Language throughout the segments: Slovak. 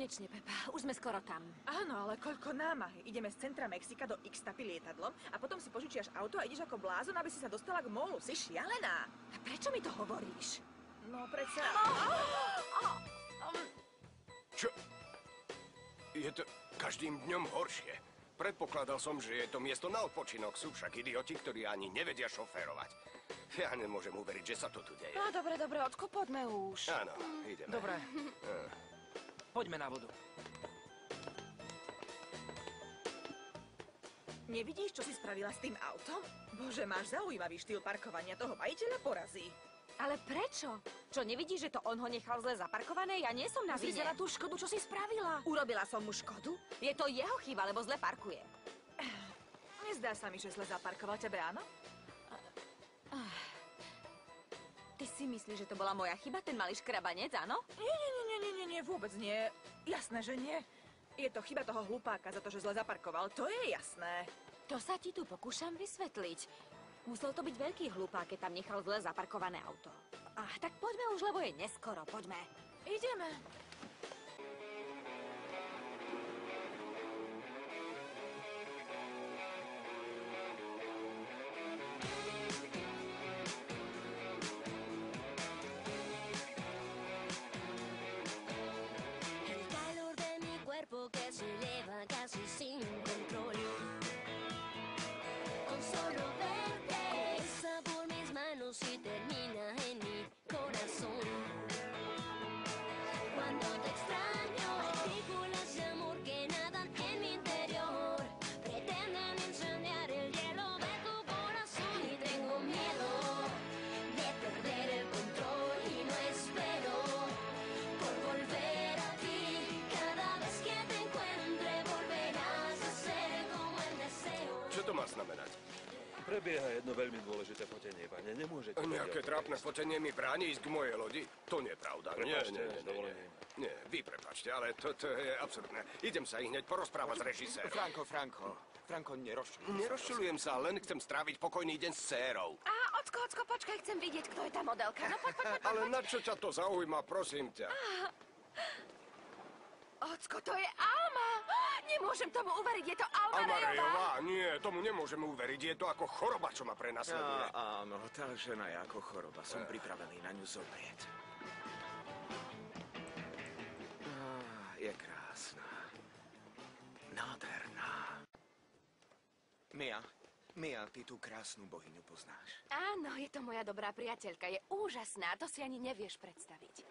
Konečne, Pepa. Už sme skoro tam. Áno, ale koľko námahy. Ideme z centra Mexika do Ixtapy lietadlom a potom si požičiaš auto a ideš ako blázon, aby si sa dostala k mólu. Si šialená. A prečo mi to hovoríš? No, predsa... Čo? Je to každým dňom horšie. Predpokladal som, že je to miesto na odpočinok. Sú však idioti, ktorí ani nevedia šoférovať. Ja nemôžem uveriť, že sa to tu deje. No, dobre, Ocko, poďme už. Áno, ideme. Dobre. Poďme na vodu. Nevidíš, čo si spravila s tým autom? Bože, máš zaujímavý štýl parkovania, toho majiteľa porazí. Ale prečo? Čo, nevidíš, že to on ho nechal zle zaparkované? Ja nie som na Pozri vine. sa na tú škodu, čo si spravila. Urobila som mu škodu? Je to jeho chyba, lebo zle parkuje. Nezdá sa mi, že zle zaparkoval tebe, áno? Ty si myslíš, že to bola moja chyba, ten malý škrabanec, áno? Nie, vôbec nie. Jasné, že nie. Je to chyba toho hlupáka za to, že zle zaparkoval, to je jasné. To sa ti tu pokúšam vysvetliť. Musel to byť veľký hlupák, keď tam nechal zle zaparkované auto. Tak poďme už, lebo je neskoro, poďme. Ideme. Que se eleva casi sin control. Con solo verte pasa por mis manos y termina en mi corazón. Cuando te extraño, partículas de amor que nadan en mi interior pretenden incendiar el hielo de tu corazón y tengo miedo de perder el control y no espero por volver a ti. Čo to má znamenať? Prebieha jedno veľmi dôležité fotenie, pane. Nemôžete... Nejaké trápne fotenie mi bráni ísť k mojej lodi? To nie je pravda. Prepáčte, s dovolením. Nie, vy prepáčte, ale to je absurdné. Idem sa hneď porozprávať s režisérom. Franko, nerozčuluj. Nerozčulujem sa, len chcem stráviť pokojný deň s dcérou. Ocko, počkaj, chcem vidieť, kto je tá modelka. No poď. Ale na čo ťa to zaujíma, prosím ťa? Ocko, to je Alma! Nemôžem tomu uveriť, je to Alma Rejová! Rejová? Nie, tomu nemôžeme uveriť. Je to ako choroba, čo ma prenasleduje. Áno, tá žena je ako choroba. Som pripravený na ňu zomrieť. Je krásna. Nádherná. Mia, ty tú krásnu bohyňu poznáš. Áno, je to moja dobrá priateľka. Je úžasná, to si ani nevieš predstaviť.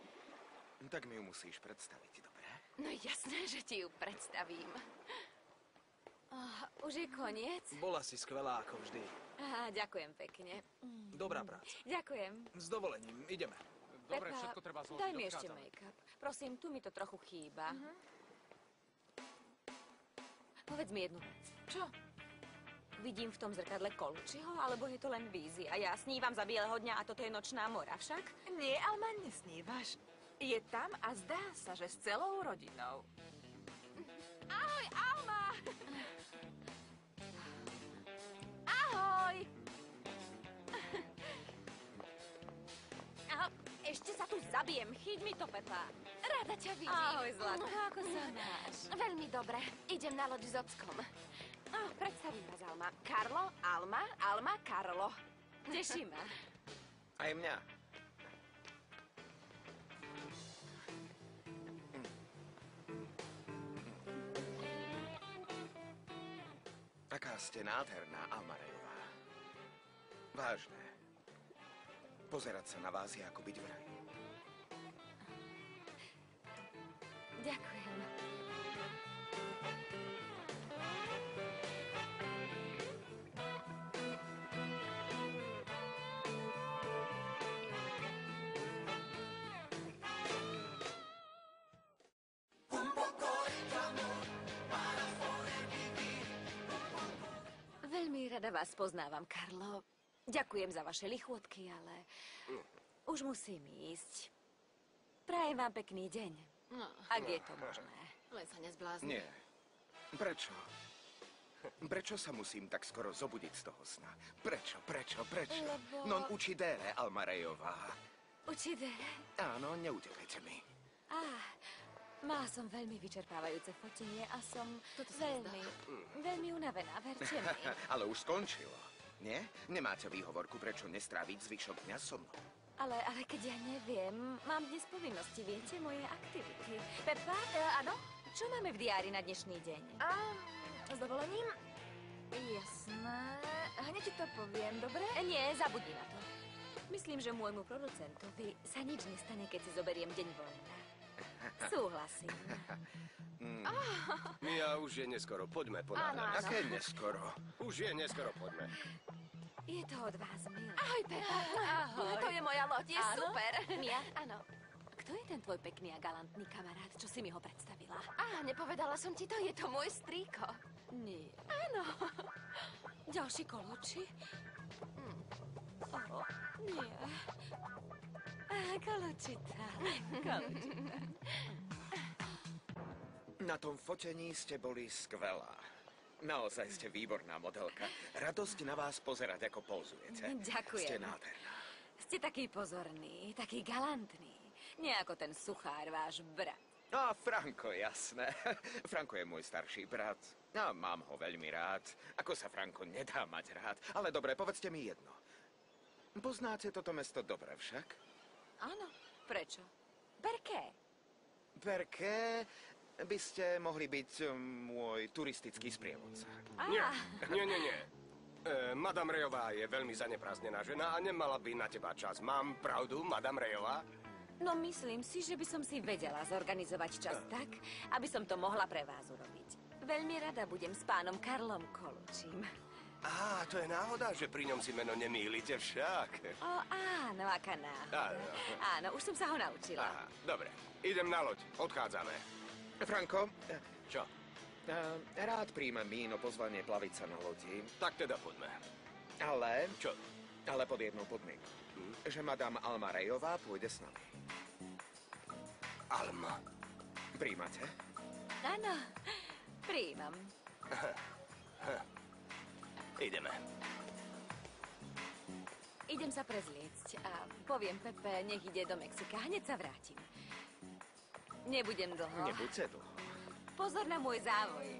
Tak mi ju musíš predstaviť, dobre? No jasné, že ti ju predstavím. Už je koniec? Bola si skvelá, ako vždy. Ďakujem pekne. Dobrá práca. Ďakujem. S dovolením, ideme. Dobre, Pepa, všetko treba zložiť. daj mi ešte make-up. Prosím, tu mi to trochu chýba. Povedz mi jednu vec. Čo? Vidím v tom zrkadle Colucciho, alebo je to len vízia? Ja snívam za bieleho dňa a toto je nočná mora však? Nie, Alma, nesnívaš. Je tam a zdá sa, že s celou rodinou. Ahoj, Alma! Ahoj! Ešte sa tu zabijem. Chyť mi to, Pepa. Rada ťa vidím. Ahoj, Zlatko. Ako sa máš? Veľmi dobre. Idem na loď s ockom. Predstavím vás, Alma. Karlo, Alma, Karlo. Teší ma. Aj mňa. Taká ste nádherná, Alma Rejová. Vážne. Pozerať sa na vás je ako byť v raji. Ďakujem. Veľmi rada vás poznávam, Karlo. Ďakujem za vaše lichotky, ale už musím ísť. Prajem vám pekný deň, ak je to možné. Len sa nezblázni. Nie. Prečo? Prečo sa musím tak skoro zobudiť z toho sna? Prečo? Lebo... Non uccidere, Alma Rejová. Uccidere? Áno, neutekajte mi. Mala som veľmi vyčerpávajúce fotenie a som sa veľmi unavená, verte mi. Ale už skončilo. Nie? Nemáte výhovorku, prečo nestráviť zvyšok dňa so mnou? Ale keď ja neviem, mám dnes povinnosti, viete, moje aktivity. Pepa, áno? Čo máme v diári na dnešný deň? S dovolením? Jasné. Hneď ti to poviem, dobre? Nie, zabudni na to. Myslím, že môjmu producentovi sa nič nestane, keď si zoberiem deň voľna. Súhlasím. Mia, už je neskoro, poďme ponáhľať. Aké neskoro? Už je neskoro, poďme. Je to od vás, milá. Ahoj, Pepa. Ahoj. To je moja loď, je Áno? super. Mia? Áno. Kto je ten tvoj pekný a galantný kamarát, čo si mi ho predstavila? Nepovedala som ti to, je to môj strýko. Nie. Áno. Ďalší koloči? Nie. Koločita. Na tom fotení ste boli skvelá. Naozaj ste výborná modelka. Radosť na vás pozerať, ako pozujete. Ďakujem. Ste nádherná. Ste taký pozorný, taký galantný. Nie ako ten suchár, váš brat. A Franko, jasné. Franko je môj starší brat. A mám ho veľmi rád. Ako sa Franko nedá mať rád. Ale dobre, povedzte mi jedno. Poznáte toto mesto dobre však? Áno. Prečo? Perché? Perché by ste mohli byť môj turistický sprievodca. Nie. Madame Rejová je veľmi zaneprázdnená žena a nemala by na teba čas. Mám pravdu, Madame Rejová? No myslím si, že by som si vedela zorganizovať čas tak, aby som to mohla pre vás urobiť. Veľmi rada budem s pánom Karlom Kolučím. To je náhoda, že pri ňom si meno nemýlite však. Áno, aká náhoda. Áno, už som sa ho naučila. Dobre, idem na loď, odchádzame. Franko, Čo? rád príjmem Míno pozvanie plaviť sa na lodi, Tak teda poďme. ale Čo? pod jednou podmienkou. Že madame Alma Rejová pôjde s nami. Alma. Príjmate? Áno, prijímam. Ideme. Idem sa prezliecť a poviem Pepe, nech ide do Mexika. Hneď sa vrátim. Nebudem dlho. Nebuďte dlho. Pozor na môj závoj.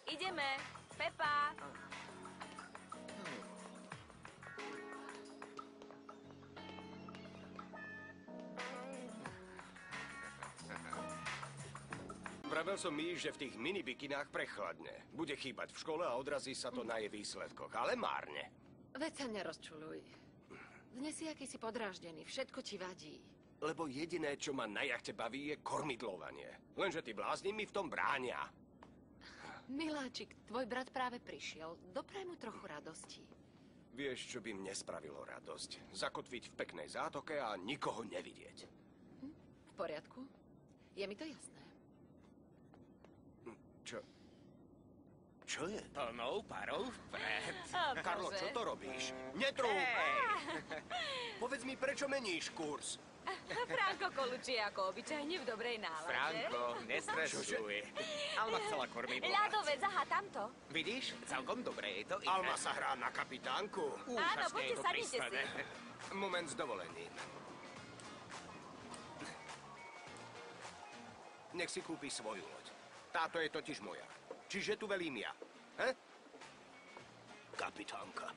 Ideme. Pepa. Pravil som mi, že v tých minibikinách prechladne. Bude chýbať v škole a odrazí sa to na jej výsledkoch, ale márne. Veď sa nerozčuluj. Dnes si akýsi podráždený, všetko ti vadí. Lebo jediné, čo ma na jachte baví, je kormidlovanie. Lenže tí blázni mi v tom bránia. Miláčik, tvoj brat práve prišiel. Dopraj mu trochu radosti. Vieš, čo by mne spravilo radosť? Zakotviť v peknej zátoke a nikoho nevidieť. V poriadku? Je mi to jasné. Čo je? Plnou parou vpred. Karlo, čo to robíš? Netrúp! Povedz mi, prečo meníš kurz? Franko Kolučí ako obyčajne v dobrej nálade. Franko, nestresuj. Alma chcela kormidlo. Ľadovec, aha, tamto. Vidíš, celkom dobre je to ide. Alma sa hrá na kapitánku. Áno, Úžasne poďte, je to sadnite si. pristané. Moment s dovolením. Nech si kúpi svoju loď. Táto je totiž moja. Čiže tu velím ja. Kapitánka.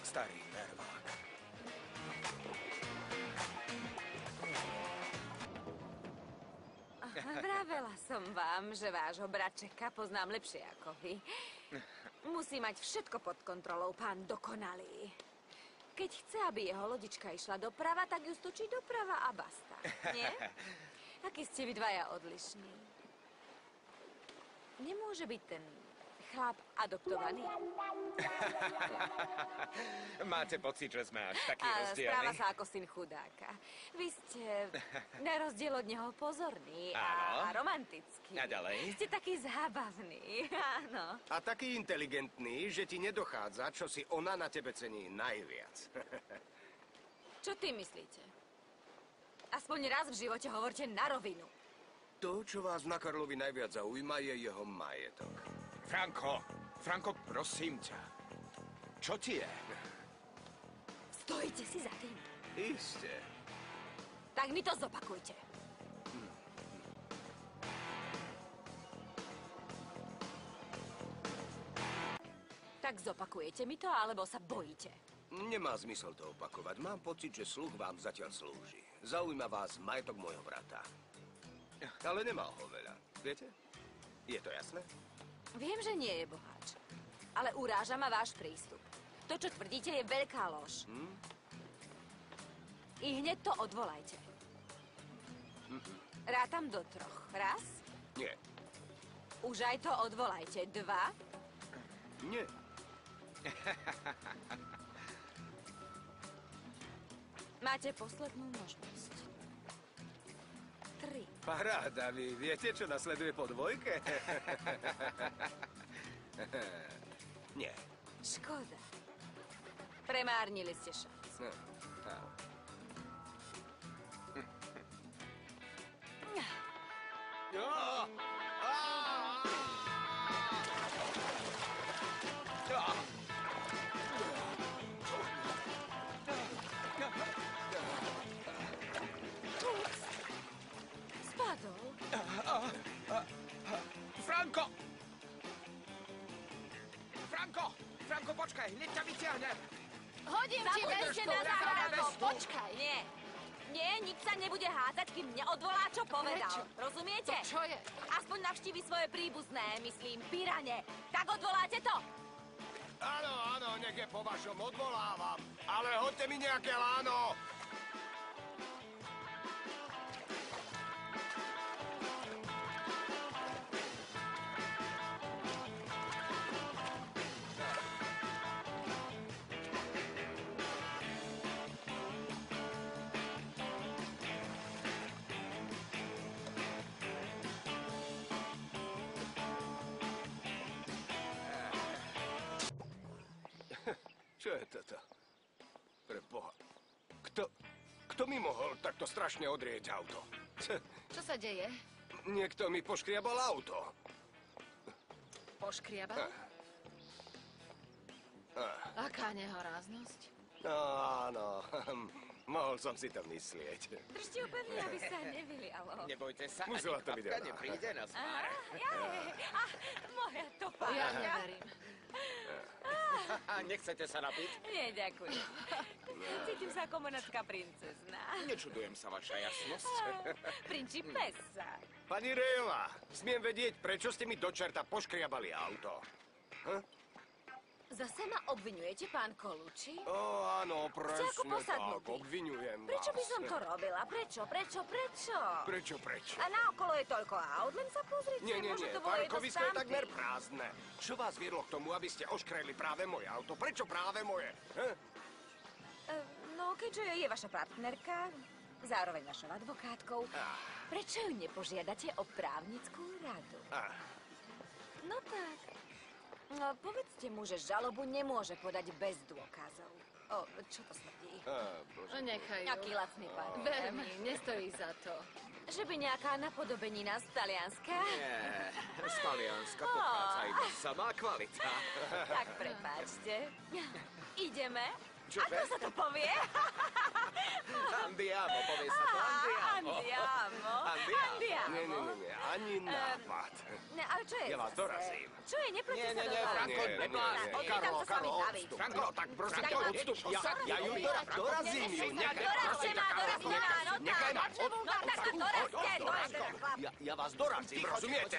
Starý nervák. Vravela som vám, že vášho bratčeka poznám lepšie ako vy. Musí mať všetko pod kontrolou, pán dokonalý. Keď chce, aby jeho lodička išla doprava, tak ju stočí doprava a basta. Nie? Akí ste vy dvaja odlišní. Nemôže byť ten chlap adoptovaný? Máte pocit, že sme až takí A rozdielni? správa sa ako syn chudáka. Vy ste na rozdiel od neho pozorný a Áno. romantický. A ďalej? Ste taký zábavný, áno. A taký inteligentný, že ti nedochádza, čo si ona na tebe cení najviac. Čo ty myslíte? Aspoň raz v živote hovorte na rovinu. To, čo vás na Karlovi najviac zaujíma, je jeho majetok. Franko, prosím ťa. Čo ti je? Stojíte si za tým. Isté. Tak mi to zopakujte. Tak zopakujete mi to, alebo sa bojíte? Nemá zmysel to opakovať. Mám pocit, že sluh vám zatiaľ slúži. Zaujíma vás majetok môjho brata. Ale nemal ho veľa. Viete? Je to jasné? Viem, že nie je boháč. Ale uráža ma váš prístup. To, čo tvrdíte, je veľká lož. I hneď to odvolajte. Rátam do 3. Raz. Nie. Už aj to odvolajte. 2. Nie. Máte poslednú možnosť. 3. Paráda, vy viete, čo nasleduje po dvojke? Nie. Škoda. Premárnili ste šancu. Spadol. Franko! Franko! Franko, počkaj, hneď ťa vyťahnem! Hodím ti veste na záhradu, počkaj. Nie. Nie, nik sa nebude hádzať, kým neodvolá, čo povedal. Prečo? Rozumiete? Čo je? Aspoň navštívi svoje príbuzné, myslím, pirane. Tak odvoláte to? Áno, áno, nech je po vašom, odvolávam. Ale hoďte mi nejaké láno. Čo je toto? Pre Boha. Kto mi mohol takto strašne odrieť auto? Čo sa deje? Niekto mi poškriabal auto. Poškriabal? Aká nehoráznosť. No, áno. Mohol som si to myslieť. Držte ju pevne, aby sa nevylialo. Nebojte sa, Musela ani to byť kapka ona. nepríde na smár. Moja topa. Ja neverím. Nechcete sa napiť? Nie, ďakujem. Cítim sa ako monacká princezna. Nečudujem sa, vaša jasnosť. Principessa. Pani Rejová, smiem vedieť, prečo ste mi do čerta poškriabali auto? Zase ma obviňujete, pán Colucci? Ó, áno, presne ako tak. posadnutý. Obviňujem vás. Prečo by som to robila? Prečo? Prečo? A naokolo je toľko aut, len sa pozrite. Nie, Možno to bolo jedno z parkovisko je tamtých. takmer prázdne. Čo vás viedlo k tomu, aby ste oškreli práve moje auto? Prečo práve moje? No, keďže je vaša partnerka, zároveň našou advokátkou, prečo ju nepožiadate o právnickú radu? No tak. No, povedzte mu, že žalobu nemôže podať bez dôkazov. Čo to smrdí? Nechaj ju. Aký lacný pán. Ver mi, nestojí za to. Že by nejaká napodobenina z Talianska? Nie, z Talianska pochádza iba samá kvalita. Tak prepáčte. Ideme? Čože? Ako sa to povie? Andiamo, povie sa to. Andiamo. Andiamo. Nie, ani nápad. Ne, ale čo je Ja vás zase? dorazím. Čo je? Nepleťte sa do Franko, Nie, neblázni. Karlo, Tam sa s vami baví. odstup. Franko, No, tak prosím tak ťa, ma- odstup. Ja ju Franko, dorazím ju. Dorazte Prosím ťa, ma, Karlo, dorazte ma, no nechaj ma. tak. No tak ma dorazte, Ja vás dorazím, rozumiete?